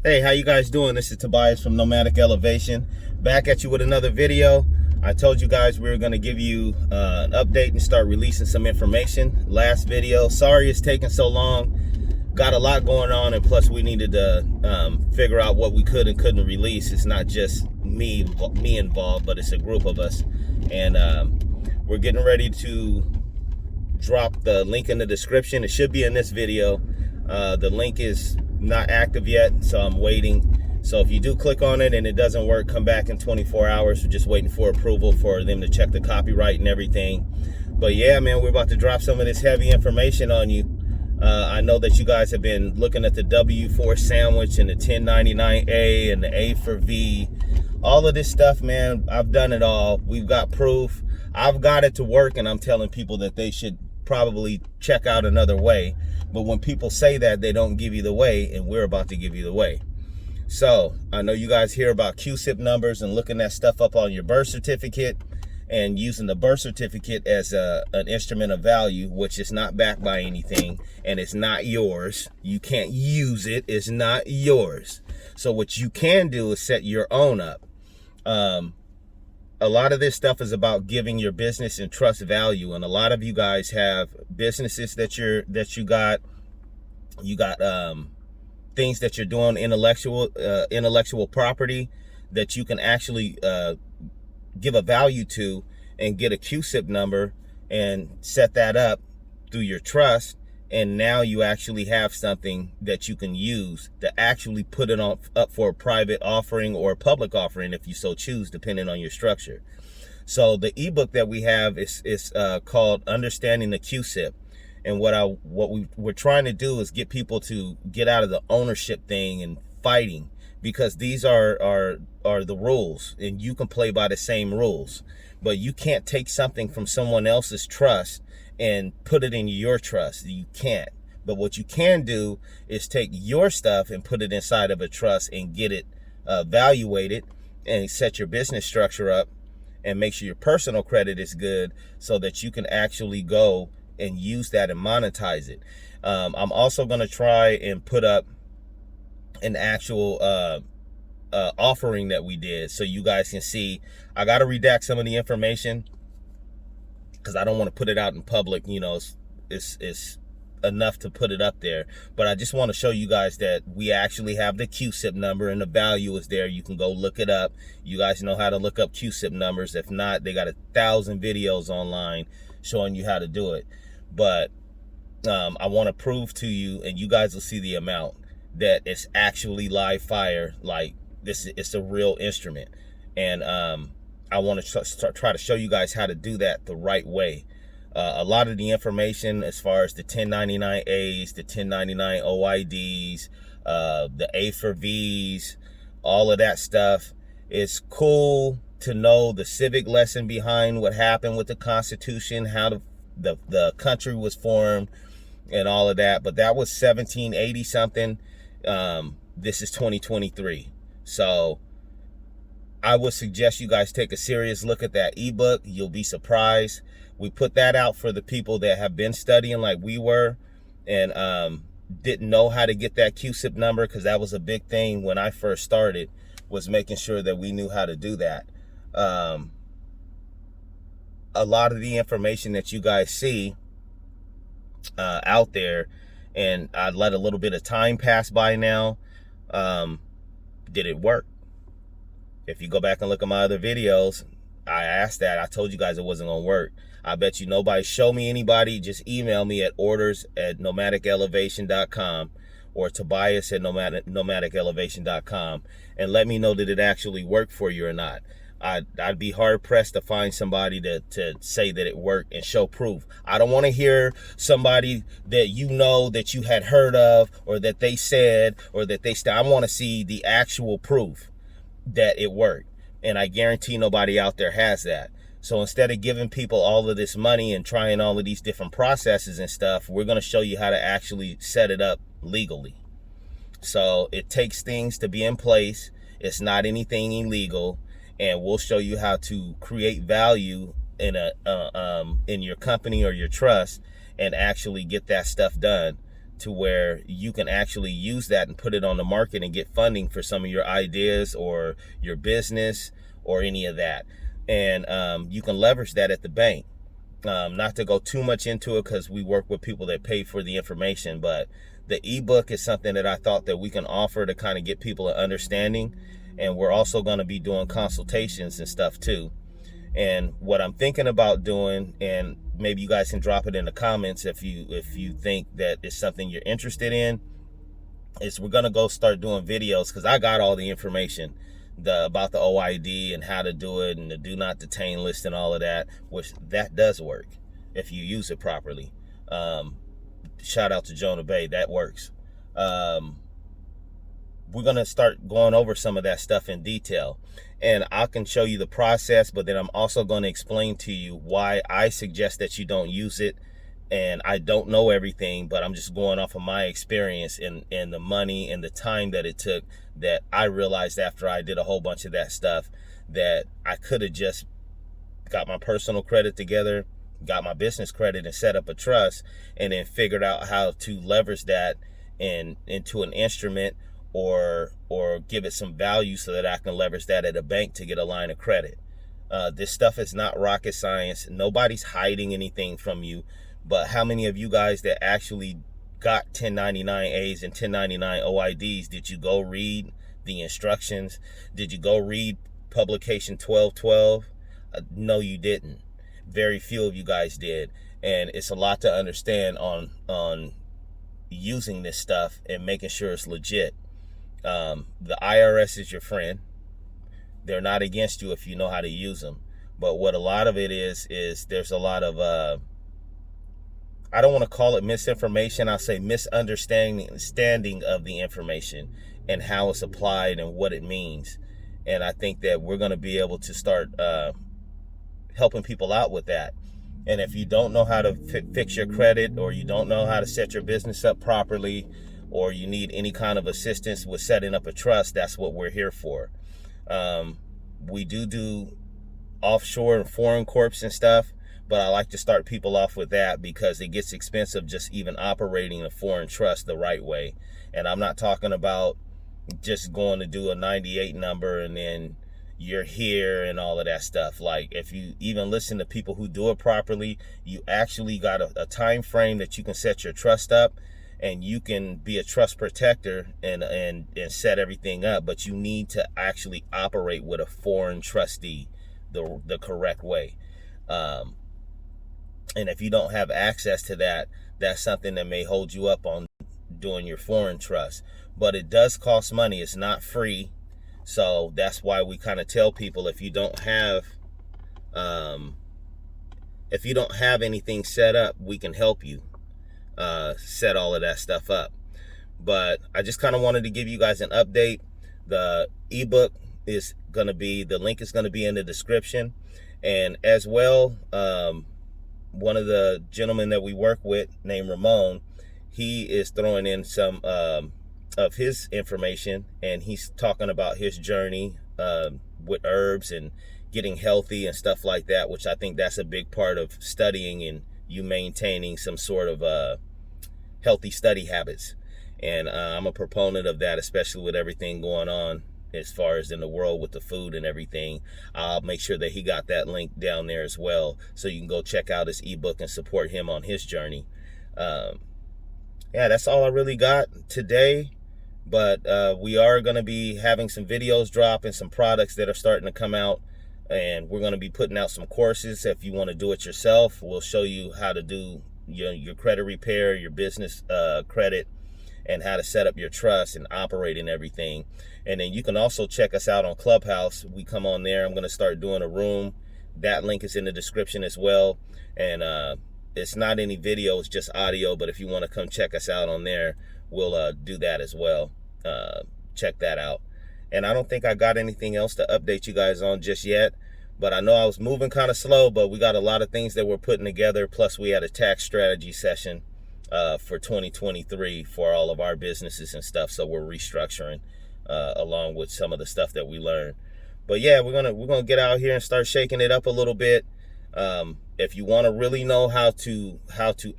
Hey, how you guys doing? This is Tobias from Noematic Elevation, back at you with another video. I told you guys we were going to give you an update and start releasing some information. Last video, sorry it's taking so long. Got a lot going on, and plus we needed to figure out what we could and couldn't release. It's not just me involved, but it's a group of us, and we're getting ready to drop the link in the description. It should be in this video. The link is not active yet, so I'm waiting. So if you do click on it and it doesn't work, come back in 24 hours. We're just waiting for approval for them to check the copyright and everything. But yeah, man, we're about to drop some of this heavy information on you. I know that you guys have been looking at the W4 sandwich and the 1099A and the A for V. All of this stuff, man, I've done it all. We've got proof. I've got it to work, and I'm telling people that they should probably check out another way. But when people say that, they don't give you the way, and we're about to give you the way. So I know you guys hear about Cusip numbers and looking that stuff up on your birth certificate and using the birth certificate as an instrument of value, which is not backed by anything, and it's not yours. You can't use it. It's not yours. So what you can do is set your own up. A lot of this stuff is about giving your business and trust value, and a lot of you guys have businesses that you got things that you're doing, intellectual property that you can actually give a value to and get a Cusip number and set that up through your trust. And now you actually have something that you can use to actually put it up for a private offering or a public offering if you so choose, depending on your structure. So the ebook that we have is called Understanding the Cusip. And what we're trying to do is get people to get out of the ownership thing and fighting, because these are the rules, and you can play by the same rules. But you can't take something from someone else's trust and put it in your trust. You can't. But what you can do is take your stuff and put it inside of a trust and get it evaluated and set your business structure up and make sure your personal credit is good so that you can actually go and use that and monetize it. I'm also going to try and put up an actual offering that we did so you guys can see. I got to redact some of the information because I don't want to put it out in public. You know, it's enough to put it up there, but I just want to show you guys that we actually have the Cusip number and the value is there. You can go look it up. You guys know how to look up Cusip numbers. If not, they got 1,000 videos online showing you how to do it. But I want to prove to you, and you guys will see the amount, that it's actually live fire. Like this, it's a real instrument. And I want to try to show you guys how to do that the right way. A lot of the information as far as the 1099As, the 1099 OIDs, the A for Vs, all of that stuff, is cool to know the civic lesson behind what happened with the Constitution, how the country was formed and all of that. But that was 1780 something. This is 2023. So I would suggest you guys take a serious look at that ebook. You'll be surprised. We put that out for the people that have been studying like we were and didn't know how to get that Cusip number, because that was a big thing when I first started, was making sure that we knew how to do that. A lot of the information that you guys see out there, and I let a little bit of time pass by now, did it work? If you go back and look at my other videos, I asked that. I told you guys it wasn't going to work. I bet you nobody show me anybody. Just email me at orders@noematicelevation.com or Tobias at noematicelevation.com and let me know that it actually worked for you or not. I'd be hard pressed to find somebody to say that it worked and show proof. I don't want to hear somebody that you know that you had heard of or that they said or that they I want to see the actual proof that it worked. And I guarantee nobody out there has that. So instead of giving people all of this money and trying all of these different processes and stuff, we're going to show you how to actually set it up legally. So it takes things to be in place. It's not anything illegal. And we'll show you how to create value in your company or your trust and actually get that stuff done to where you can actually use that and put it on the market and get funding for some of your ideas or your business or any of that. And you can leverage that at the bank. Not to go too much into it because we work with people that pay for the information, but the ebook is something that I thought that we can offer to kind of get people an understanding. And we're also going to be doing consultations and stuff too. And what I'm thinking about doing, and maybe you guys can drop it in the comments if you think that it's something you're interested in, is we're gonna go start doing videos, because I got all the information about the OID and how to do it and the do not detain list and all of that, which that does work if you use it properly. Shout out to Jonah Bay, that works. We're gonna start going over some of that stuff in detail, and I can show you the process, but then I'm also going to explain to you why I suggest that you don't use it. And I don't know everything, but I'm just going off of my experience and the money and the time that it took, that I realized after I did a whole bunch of that stuff that I could have just got my personal credit together, got my business credit, and set up a trust, and then figured out how to leverage that into an instrument or give it some value so that I can leverage that at a bank to get a line of credit. This stuff is not rocket science. Nobody's hiding anything from you. But how many of you guys that actually got 1099As and 1099 OIDs, did you go read the instructions? Did you go read publication 1212? No, you didn't. Very few of you guys did. And it's a lot to understand on using this stuff and making sure it's legit. The IRS is your friend. They're not against you if you know how to use them. But what a lot of it is there's a lot of I don't want to call it misinformation. I'll say misunderstanding of the information and how it's applied and what it means. And I think that we're going to be able to start helping people out with that. And if you don't know how to fix your credit, or you don't know how to set your business up properly, or you need any kind of assistance with setting up a trust, that's what we're here for. We do offshore and foreign corps and stuff, but I like to start people off with that because it gets expensive just even operating a foreign trust the right way. And I'm not talking about just going to do a 98 number and then you're here and all of that stuff. Like, if you even listen to people who do it properly, you actually got a time frame that you can set your trust up, and you can be a trust protector and set everything up. But you need to actually operate with a foreign trustee the correct way. And if you don't have access to that, that's something that may hold you up on doing your foreign trust. But it does cost money. It's not free. So that's why we kind of tell people, if you don't have anything set up, we can help you set all of that stuff up. But I just kind of wanted to give you guys an update. The ebook is going to be, the link is going to be in the description. And as well, one of the gentlemen that we work with named Ramon, he is throwing in some of his information, and he's talking about his journey with herbs and getting healthy and stuff like that, which I think that's a big part of studying and you maintaining some sort of healthy study habits. And I'm a proponent of that, especially with everything going on as far as in the world with the food and everything. I'll make sure that he got that link down there as well, so you can go check out his ebook and support him on his journey. Yeah, that's all I really got today. But we are going to be having some videos drop and some products that are starting to come out. And we're going to be putting out some courses. If you want to do it yourself, we'll show you how to do your credit repair, your business credit, and how to set up your trust and operate and everything. And then you can also check us out on Clubhouse. We come on there. I'm going to start doing a room. That link is in the description as well. And it's not any video, it's just audio. But if you want to come check us out on there, we'll do that as well. Check that out. And I don't think I got anything else to update you guys on just yet. But I know I was moving kind of slow, but we got a lot of things that we're putting together. Plus, we had a tax strategy session for 2023 for all of our businesses and stuff. So we're restructuring along with some of the stuff that we learned. But yeah, we're gonna get out here and start shaking it up a little bit. If you want to really know how to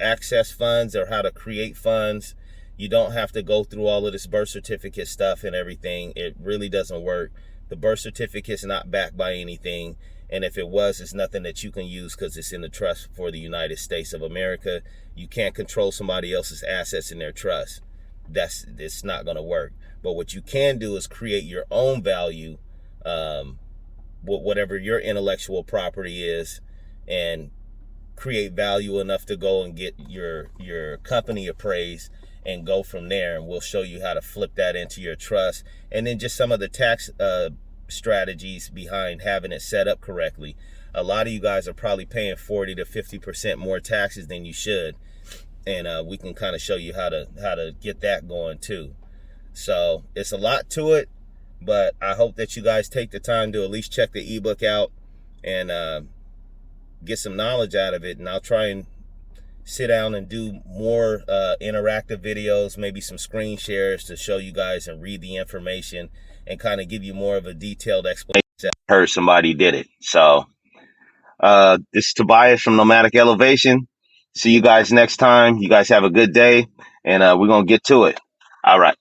access funds or how to create funds You don't have to go through all of this birth certificate stuff and everything. It really doesn't work. The birth certificate's not backed by anything. And if it was, it's nothing that you can use because it's in the trust for the United States of America. You can't control somebody else's assets in their trust. It's not going to work. But what you can do is create your own value, whatever your intellectual property is, and create value enough to go and get your company appraised and go from there. And we'll show you how to flip that into your trust, and then just some of the tax strategies behind having it set up correctly. A lot of you guys are probably paying 40 to 50% more taxes than you should, and we can kind of show you how to get that going too. So it's a lot to it, but I hope that you guys take the time to at least check the ebook out and get some knowledge out of it. And I'll try and sit down and do more interactive videos, maybe some screen shares to show you guys and read the information and kind of give you more of a detailed explanation. I heard somebody did it. So this is Tobias from Noematic Elevation. See you guys next time. You guys have a good day, and we're going to get to it. All right.